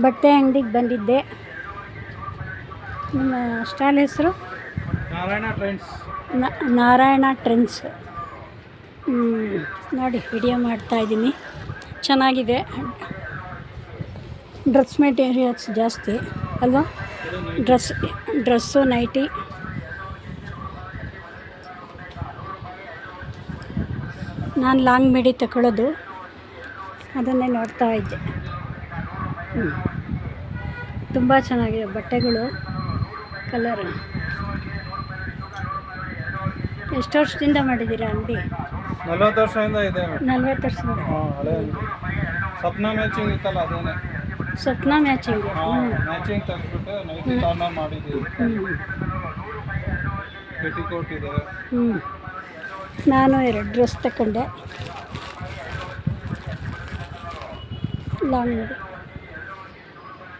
ಬಟ್ಟೆ ಅಂಗಡಿಗೆ ಬಂದಿದ್ದೆ. ನಿಮ್ಮ ಸ್ಟಾಲ್ ಹೆಸರು? ನಾರಾಯಣ ಟ್ರೆಂಡ್ಸ್. ನಾರಾಯಣ ಟ್ರೆಂಡ್ಸ್. ನೋಡಿ ವಿಡಿಯೋ ಮಾಡ್ತಾಯಿದ್ದೀನಿ. ಚೆನ್ನಾಗಿದೆ. ಡ್ರೆಸ್ ಮೆಟೀರಿಯಲ್ಸ್ ಜಾಸ್ತಿ ಅಲ್ವಾ? Dress nighty. ನಾನು ಲಾಂಗ್ ಮಿಡಿ ತಗೊಳ್ಳೋದು, ಅದನ್ನೇ ನೋಡ್ತಾ ಇದ್ದೆ. ತುಂಬ ಚೆನ್ನಾಗಿದೆ ಬಟ್ಟೆಗಳು, ಕಲರ್. ಎಷ್ಟು ವರ್ಷದಿಂದ ಮಾಡಿದ್ದೀರಾ ಅಂಗಡಿ? 40 ವರ್ಷದಿಂದ ಇದೆ. 40 ವರ್ಷದಿಂದ. ಹಳೆ ಸ್ವಪ್ನ ಮ್ಯಾಚಿಂಗ್ ಇತ್ತಲ್ಲ, ಅದೇನೆ. ಸ್ವಪ್ನ ಮ್ಯಾಚಿಂಗ್. ಮ್ಯಾಚಿಂಗ್ ತೆಗೆದ್ಬಿಟ್ಟು ನೈಟಿ ಕಾರ್ನರ್ ಮಾಡಿದ್ದೀವಿ. ಪೆಟಿಕೋಟ್ ಇದೆ. ನಾನು 2 ಡ್ರೆಸ್ ತಗೊಂಡೆ, ಲಾಂಗ್ ಮಿಡಿ.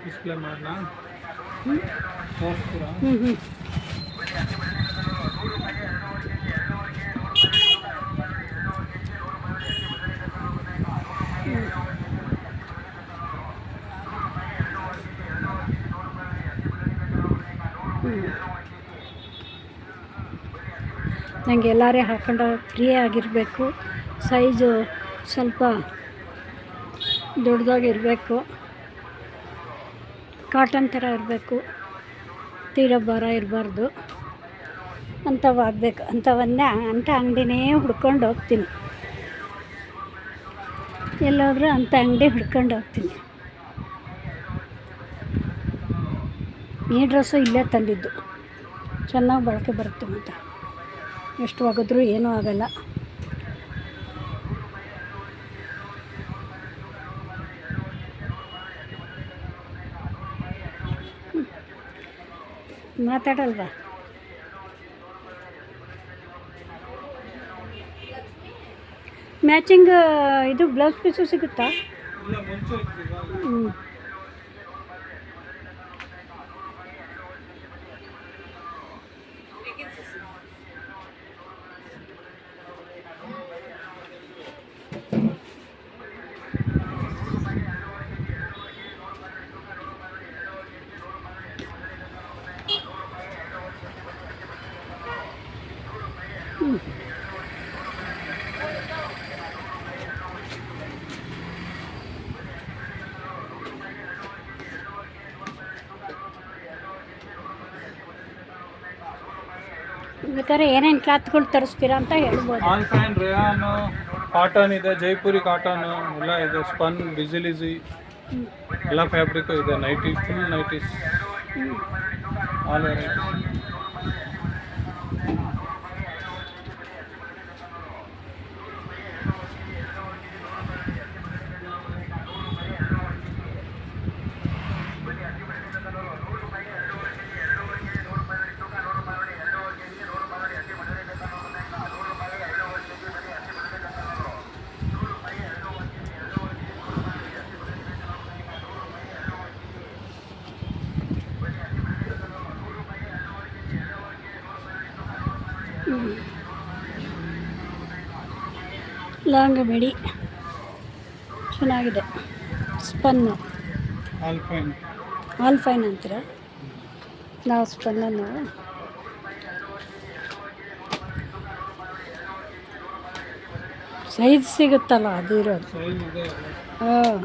ಡಿಸ್ಪ್ಲೇ ಮಾಡಲಾ? ತೋರಿಸ್ತೀರಾ? ನನಗೆ ಎಲ್ಲರೇ ಹಾಕೊಂಡು ಫ್ರೀ ಆಗಿರಬೇಕು. ಸೈಜು ಸ್ವಲ್ಪ ದೊಡ್ಡದಾಗಿರಬೇಕು, ಕಾಟನ್ ಥರ ಇರಬೇಕು, ತೀರಾ ಭಾರ ಇರಬಾರ್ದು. ಅಂಥವಾಗಬೇಕು. ಅಂಥ ಅಂಗಡಿನೇ ಹುಡ್ಕೊಂಡು ಹೋಗ್ತೀನಿ. ಎಲ್ಲೋದ್ರೂ ಅಂಥ ಅಂಗಡಿ ಹುಡ್ಕೊಂಡು ಹೋಗ್ತೀನಿ. ಈ ಡ್ರೆಸ್ಸು ಇಲ್ಲೇ ತಂದಿದ್ದು, ಚೆನ್ನಾಗಿ ಬಳಕೆ ಬರುತ್ತೆ. ಮತ್ತು ಎಷ್ಟು ಒಗೆದ್ರೂ ಏನೂ ಆಗಲ್ಲ. ಮಾತಾಡಲ್ವಾ? ಮ್ಯಾಚಿಂಗ್ ಇದು ಬ್ಲೌಸ್ ಪೀಸು ಸಿಗುತ್ತಾ? ಬೇಕಾದ್ರೆ ಏನೇನು ಕ್ಲಾತ್ಗಳು ತರಿಸ್ತೀರಾ ಅಂತ ಹೇಳ್ಬೋದು. ಆಲ್ಫೈನ್, ರೇಯಾನು, ಕಾಟನ್ ಇದೆ, ಜೈಪುರಿ ಕಾಟನ್ ಎಲ್ಲ ಇದೆ, ಸ್ಪನ್, ಬಿಸಿಲಿಸಿ ಎಲ್ಲ ಫ್ಯಾಬ್ರಿಕ್ಕು ಇದೆ. Nighty, full nighties, all varieties. Long midi ಚೆನ್ನಾಗಿದೆ. ಸ್ಪನ್ನು, ಆಲ್ಫೈನ್ ಅಂತೀರ, ನಾವು ಸ್ಪನ್ನನ್ನು. ಸೈಜ್ ಸಿಗುತ್ತಲ್ಲ ಅದು ಇರೋದು. ಸೈಜ್ ಇದೆ. ಹಾಂ.